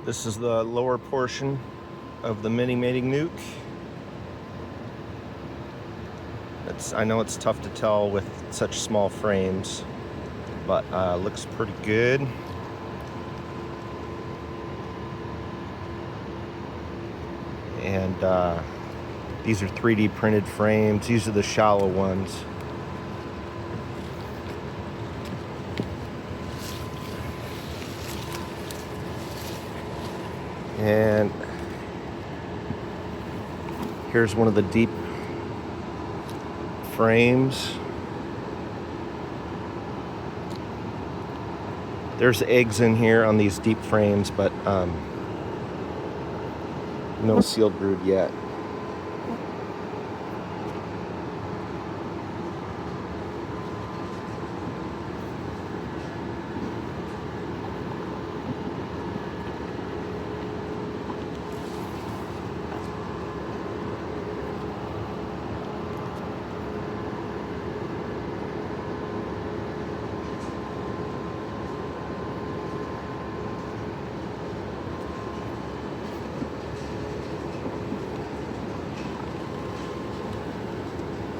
This is the lower portion of the Mini Nuke. I know it's tough to tell with such small frames, but looks pretty good. And these are 3D printed frames. These are the shallow ones. And here's one of the deep frames. There's eggs in here on these deep frames, but no sealed brood yet.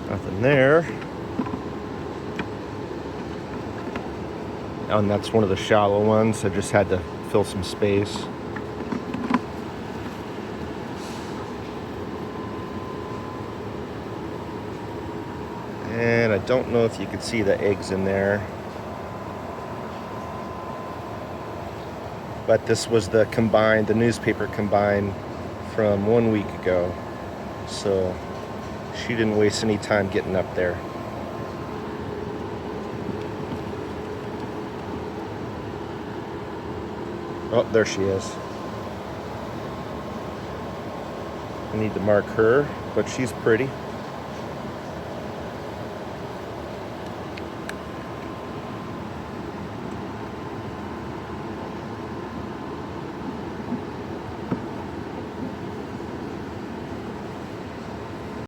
Nothing there. Oh, and that's one of the shallow ones. I just had to fill some space. And I don't know if you can see the eggs in there. But this was the newspaper combine from 1 week ago. So she didn't waste any time getting up there. Oh, there she is. I need to mark her, but she's pretty.